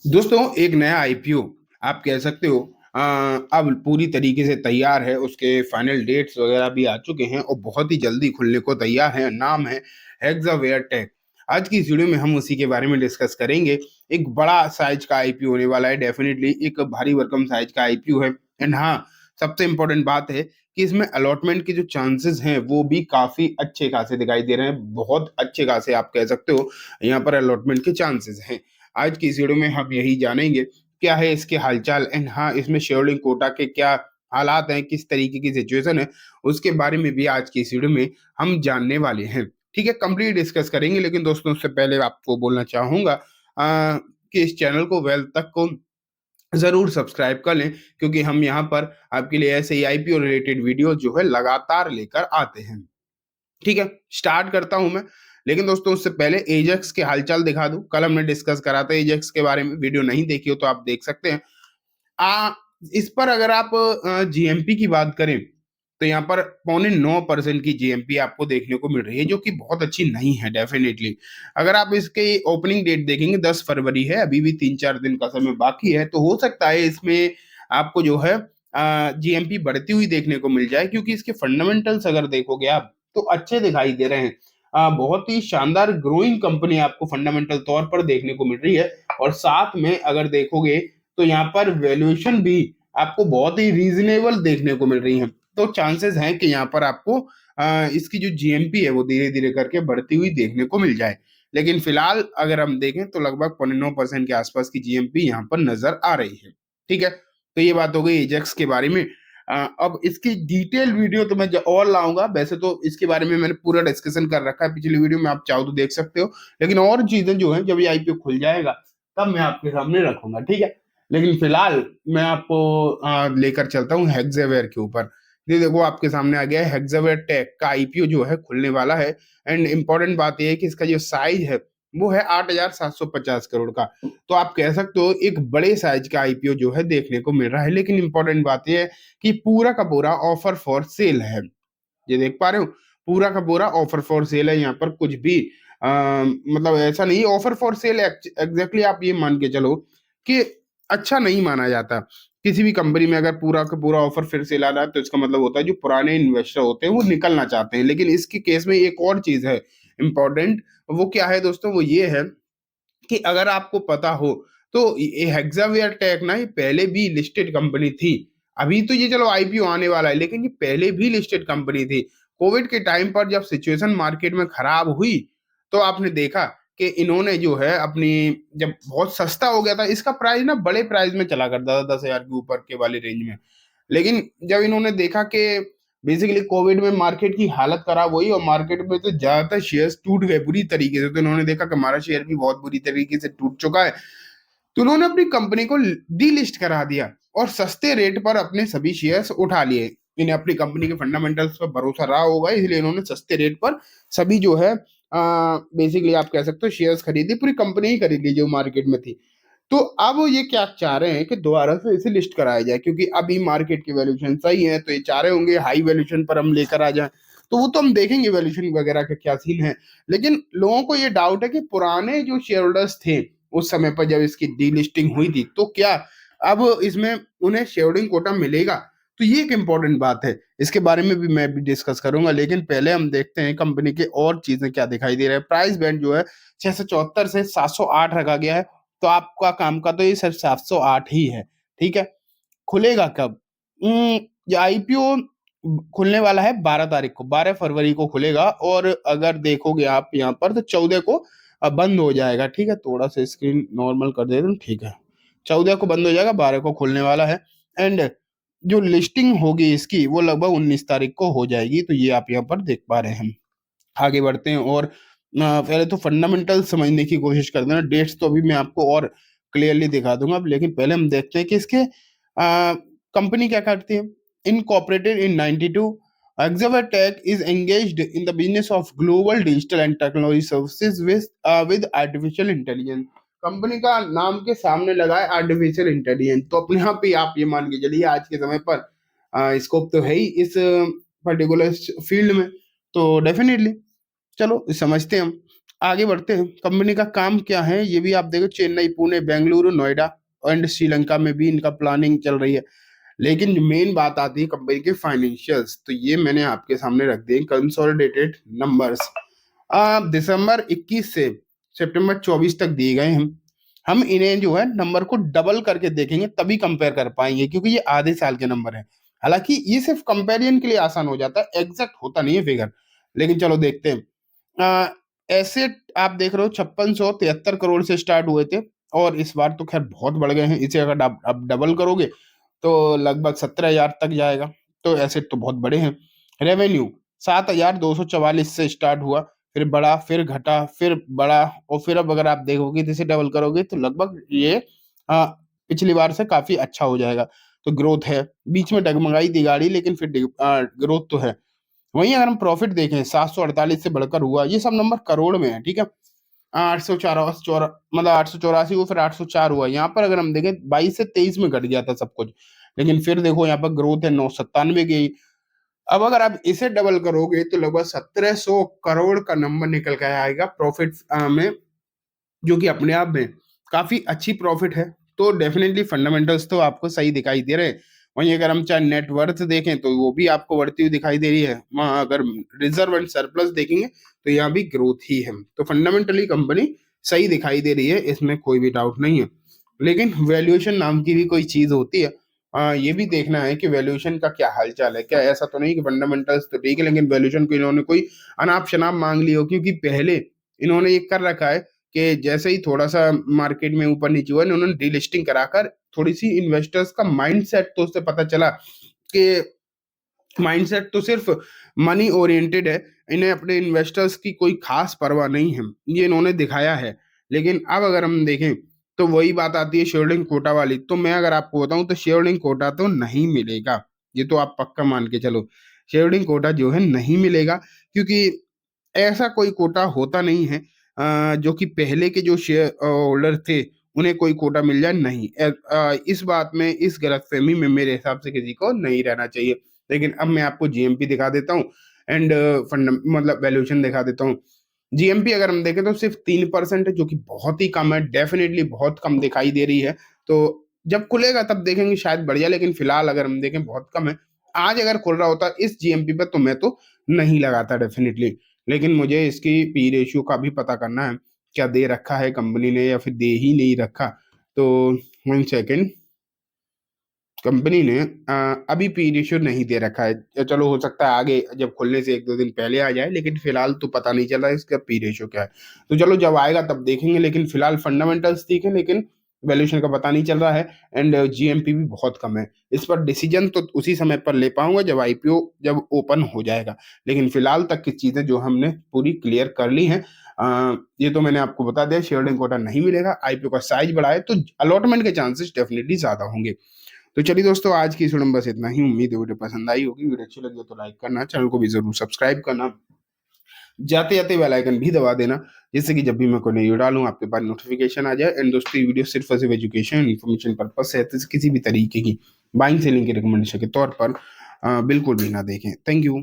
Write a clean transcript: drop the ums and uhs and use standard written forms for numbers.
दोस्तों एक नया आईपीओ आप कह सकते हो अ, अब पूरी तरीके से तैयार है। उसके फाइनल डेट्स वगैरह भी आ चुके हैं और बहुत ही जल्दी खुलने को तैयार है। नाम है हेक्सावेयर टेक। आज की इस वीडियो में हम उसी के बारे में डिस्कस करेंगे। एक बड़ा साइज का आईपीओ होने वाला है, डेफिनेटली एक भारी भरकम साइज का आईपीओ है। एंड हाँ, सबसे इम्पोर्टेंट बात है कि इसमें अलॉटमेंट के जो चांसेस हैं वो भी काफी अच्छे खासे दिखाई दे रहे हैं। बहुत अच्छे खासे आप कह सकते हो यहाँ पर अलॉटमेंट के चांसेस हैं। आज की इस वीडियो में हम यही जानेंगे क्या है इसके हालचाल। एंड हाँ, इसमें शेयरहोल्डिंग कोटा के क्या हालात हैं, किस तरीके की सिचुएशन है, उसके बारे में भी आज की इस वीडियो में हम जानने वाले हैं। ठीक है, कंप्लीट डिस्कस करेंगे। लेकिन दोस्तों उससे पहले आपको बोलना चाहूंगा कि इस चैनल को वेल तक को जरूर सब्सक्राइब कर लें, क्योंकि हम यहाँ पर आपके लिए ऐसे ही आईपीओ रिलेटेड वीडियो जो है लगातार लेकर आते हैं। ठीक है, स्टार्ट करता हूं मैं। लेकिन दोस्तों उससे पहले एजेक्स के हालचाल दिखा दूं। कल हमने डिस्कस करा था एजेक्स के बारे में, वीडियो नहीं देखी हो तो आप देख सकते हैं। आ इस पर अगर आप जीएमपी की बात करें तो यहाँ पर 8.9% की जीएमपी आपको देखने को मिल रही है, जो कि बहुत अच्छी नहीं है डेफिनेटली। अगर आप इसके ओपनिंग डेट देखेंगे 10 फरवरी है, अभी भी 3-4 दिन का समय बाकी है, तो हो सकता है इसमें आपको जो है जीएमपी बढ़ती हुई देखने को मिल जाए, क्योंकि इसके फंडामेंटल्स अगर देखोगे आप तो अच्छे दिखाई दे रहे हैं। बहुत ही शानदार ग्रोइंग कंपनी आपको फंडामेंटल तौर पर देखने को मिल रही है। और साथ में अगर देखोगे तो यहाँ पर वैल्यूएशन भी आपको बहुत ही रीजनेबल देखने को मिल रही है। तो चांसेस हैं कि यहाँ पर आपको इसकी जो जीएमपी है वो धीरे धीरे करके बढ़ती हुई देखने को मिल जाए। लेकिन फिलहाल अगर हम देखें तो लगभग 9% के आसपास की जीएमपी यहाँ पर नजर आ रही है। ठीक है, तो ये बात हो गई एजेक्स के बारे में। अब इसकी डिटेल वीडियो तो मैं और लाऊंगा। वैसे तो इसके बारे में मैंने पूरा डिस्कशन कर रखा है पिछली वीडियो में, आप चाहो तो देख सकते हो। लेकिन और चीजें जो है जब ये आईपीओ खुल जाएगा तब मैं आपके सामने रखूंगा। ठीक है, लेकिन फिलहाल मैं आपको लेकर चलता हूँ हेक्सावेयर के ऊपर। ये देखो आपके सामने आ गया है हेक्सावेयर टेक का आईपीओ जो है खुलने वाला है। एंड इम्पोर्टेंट बात यह है कि इसका जो साइज है वो है 8,750 करोड़ का। तो आप कह सकते हो एक बड़े साइज का आईपीओ जो है देखने को मिल रहा है। लेकिन इंपॉर्टेंट बात यह है कि पूरा का पूरा ऑफर फॉर सेल है। ये देख पा रहे हो, पूरा का पूरा ऑफर फॉर सेल है। यहाँ पर कुछ भी मतलब ऐसा नहीं। ऑफर फॉर सेल एग्जैक्टली आप ये मान के चलो कि अच्छा नहीं माना जाता। किसी भी कंपनी में अगर पूरा का पूरा ऑफर फिर से लाना है तो इसका मतलब होता है जो पुराने इन्वेस्टर होते हैं वो निकलना चाहते हैं। लेकिन इसके केस में एक और चीज है इंपॉर्टेंट। वो क्या है दोस्तों? वो ये है कि अगर आपको पता हो तो ये हेक्सावेयर टेक ना ये पहले भी लिस्टेड कंपनी थी। अभी तो ये चलो आईपीओ आने वाला है, लेकिन ये पहले भी लिस्टेड कंपनी थी। कोविड के टाइम पर जब सिचुएशन मार्केट में खराब हुई तो आपने देखा कि इन्होंने जो है अपनी, जब बहुत सस्ता हो गया था इसका प्राइस ना, बड़े प्राइस में चला करता था 10,000 के ऊपर के वाले रेंज में। लेकिन जब इन्होंने देखा कि बेसिकली कोविड में मार्केट की हालत खराब हुई और मार्केट में तो ज्यादातर शेयर्स टूट गए बुरी तरीके से, तो इन्होंने देखा कि हमारा शेयर भी बहुत बुरी तरीके से टूट चुका है। तो उन्होंने अपनी कंपनी को डी लिस्ट करा दिया और सस्ते रेट पर अपने सभी शेयर्स उठा लिए। इन्हें अपनी कंपनी के फंडामेंटल्स पर भरोसा रहा होगा, इसलिए इन्होंने सस्ते रेट पर सभी जो है बेसिकली आप कह सकते हो शेयर्स खरीदी, पूरी कंपनी ही खरीद ली जो मार्केट में थी। तो अब ये क्या चाह रहे हैं कि दोबारा से इसे लिस्ट कराया जाए, क्योंकि अभी मार्केट की वैल्यूएशन सही है, तो ये चाह रहे होंगे हाई वैल्यूएशन पर हम लेकर आ जाएं। तो वो तो हम देखेंगे वैल्यूएशन वगैरह का क्या सीन है। लेकिन लोगों को ये डाउट है कि पुराने जो शेयर होल्डर्स थे उस समय पर जब इसकी डीलिस्टिंग हुई थी, तो क्या अब इसमें उन्हें शेयरहोल्डिंग कोटा मिलेगा? तो ये एक इंपॉर्टेंट बात है, इसके बारे में भी मैं भी डिस्कस करूंगा। लेकिन पहले हम देखते हैं कंपनी के और चीजें क्या दिखाई दे रहा है। प्राइस बैंड जो है 674 से 708 रखा गया है। तो आपका काम का तो ये सिर्फ 708 ही है। ठीक है, खुलेगा कब? ये आईपीओ खुलने वाला है 12 तारीख को, 12 फरवरी को खुलेगा। और अगर देखोगे आप यहाँ पर तो 14 को बंद हो जाएगा। ठीक है, थोड़ा सा स्क्रीन नॉर्मल कर देता हूँ। ठीक है, 14 को बंद हो जाएगा, 12 को खुलने वाला है। एंड जो लिस्टिंग होगी इसकी वो लगभग 19 तारीख को हो जाएगी। तो ये आप यहाँ पर देख पा रहे हैं। आगे बढ़ते हैं और पहले तो फंडामेंटल समझने की कोशिश करते हैं। डेट्स तो अभी मैं आपको और क्लियरली दिखा दूंगा, लेकिन पहले हम देखते हैं कि इसके कंपनी क्या करती है। Incorporated in 92, Exavatech is engaged in the business of global digital and technology services with artificial intelligence। Company का नाम के सामने लगा है आर्टिफिशियल इंटेलिजेंस, तो अपने यहाँ पे आप ये मान के चलिए आज के समय पर स्कोप तो है ही इस पर्टिकुलर फील्ड में। तो डेफिनेटली चलो समझते हैं हम। आगे बढ़ते हैं। कंपनी का काम क्या है ये भी आप देखो, चेन्नई, पुणे, बेंगलुरु, नोएडा एंड श्रीलंका में भी इनका प्लानिंग चल रही है। लेकिन जो मेन बात आती है कंपनी के फाइनेंशियल्स, तो ये मैंने आपके सामने रख दिए कंसोलिडेटेड नंबर्स। दिसंबर 21 से सितंबर 24 तक दिए गए हैं। हम इन्हें जो है नंबर को डबल करके देखेंगे तभी कंपेयर कर पाएंगे, क्योंकि ये आधे साल के नंबर है। हालांकि ये सिर्फ कंपेरिजन के लिए आसान हो जाता है, एग्जैक्ट होता नहीं है फिगर। लेकिन चलो देखते हैं। एसेट आप देख रहे हो 5673 करोड़ से स्टार्ट हुए थे, और इस बार तो खैर बहुत बढ़ गए हैं। इसे अगर आप डबल करोगे तो लगभग 17,000 तक जाएगा। तो एसेट तो बहुत बड़े हैं। रेवेन्यू 7,244 से स्टार्ट हुआ, फिर बढ़ा, फिर घटा, फिर बढ़ा, और फिर अब अगर आप देखोगे तो इसे डबल करोगे तो लगभग ये पिछली बार से काफी अच्छा हो जाएगा। तो ग्रोथ है, बीच में डगमगाई थी गाड़ी, लेकिन फिर ग्रोथ तो है। वहीं अगर हम प्रॉफिट देखें 748 से बढ़कर हुआ, ये सब नंबर करोड़ में है, ठीक है। 804 मतलब 884 को फिर 804 हुआ। यहाँ पर अगर हम देखें 22 से 23 में घट गया था सब कुछ, लेकिन फिर देखो यहाँ पर ग्रोथ है 997 की। अब अगर आप इसे डबल करोगे तो लगभग 1700 करोड़ का नंबर निकल के आएगा प्रॉफिट में, जो कि अपने आप में काफी अच्छी प्रॉफिट है। तो डेफिनेटली फंडामेंटल्स तो आपको सही दिखाई दे रहे हैं। वहीं अगर हम चाहे नेटवर्थ देखें तो वो भी आपको बढ़ती हुई दिखाई दे रही है। वहाँ अगर रिजर्व एंड सरप्लस देखेंगे तो यहाँ भी ग्रोथ ही है। तो फंडामेंटली कंपनी सही दिखाई दे रही है, इसमें कोई भी डाउट नहीं है। लेकिन वैल्यूएशन नाम की भी कोई चीज होती है। ये भी देखना है कि वैल्यूएशन का क्या हालचाल है। क्या ऐसा तो नहीं कि फंडामेंटल्स तो ठीक है लेकिन वैल्यूएशन को इन्होंने कोई अनाप शनाप मांग ली हो, क्योंकि पहले इन्होंने ये कर रखा है कि जैसे ही थोड़ा सा मार्केट में ऊपर नीचे हुआ उन्होंने डीलिस्टिंग कराकर थोड़ी सी इन्वेस्टर्स का माइंडसेट तो उससे पता चला कि माइंडसेट तो सिर्फ मनी ओरिएंटेड है, इन्हें अपने इन्वेस्टर्स की कोई खास परवाह नहीं है, ये इन्होंने दिखाया है। लेकिन अब अगर हम देखें तो वही बात आती है शेयरहोल्डिंग कोटा वाली। तो मैं अगर आपको बताऊं तो शेयरहोल्डिंग कोटा तो नहीं मिलेगा, ये तो आप पक्का मान के चलो। शेयरहोल्डिंग कोटा जो है नहीं मिलेगा, क्योंकि ऐसा कोई कोटा होता नहीं है जो कि पहले के जो शेयर होल्डर थे उन्हें कोई कोटा मिल जाए, नहीं। इस बात में, इस गलतफहमी में मेरे हिसाब से किसी को नहीं रहना चाहिए। लेकिन अब मैं आपको जीएमपी दिखा देता हूँ एंड फंड मतलब वैल्यूएशन दिखा देता हूँ। जीएमपी अगर हम देखें तो सिर्फ 3% है, जो कि बहुत ही कम है, डेफिनेटली बहुत कम दिखाई दे रही है। तो जब खुलेगा तब देखेंगे शायद बढ़ जाए, लेकिन फिलहाल अगर हम देखें बहुत कम है। आज अगर खुल रहा होता इस जीएमपी पे तो मैं तो नहीं लगाता डेफिनेटली। लेकिन मुझे इसकी पी रेशियो का भी पता करना है, क्या दे रखा है कंपनी ने या फिर दे ही नहीं रखा। तो 1 सेकेंड, कंपनी ने अभी पी रेशियो नहीं दे रखा है। चलो हो सकता है आगे जब खुलने से 1-2 दिन पहले आ जाए, लेकिन फिलहाल तो पता नहीं चला इसका पी रेशियो क्या है। तो चलो जब आएगा तब देखेंगे, लेकिन फिलहाल फंडामेंटल्स ठीक है, लेकिन वैल्यूएशन का पता नहीं चल रहा है एंड जीएमपी भी बहुत कम है। इस पर डिसीजन तो उसी समय पर ले पाऊंगा जब आईपीओ जब ओपन हो जाएगा। लेकिन फिलहाल तक की चीजें जो हमने पूरी क्लियर कर ली हैं। ये तो मैंने आपको बता दिया, शेयर होल्डिंग कोटा नहीं मिलेगा। आईपीओ का साइज बढ़ाए तो अलॉटमेंट के चांसेस डेफिनेटली ज्यादा होंगे। तो चलिए दोस्तों, आज की इस वीडियो में बस इतना ही। उम्मीद है वीडियो पसंद आई होगी। वीडियो अच्छी लगी हो तो लाइक करना, चैनल को भी जरूर सब्सक्राइब करना, जाते जाते बेल आइकन भी दबा देना, जिससे कि जब भी मैं कोई नई वीडियो डालूं आपके पास नोटिफिकेशन आ जाए। एंड दोस्तों ये वीडियो सिर्फ और सिर्फ एजुकेशन इन्फॉर्मेशन पर्पज से है, तो किसी भी तरीके की बाइंग सेलिंग की रिकमेंडेशन के तौर पर बिल्कुल भी ना देखें। Thank you.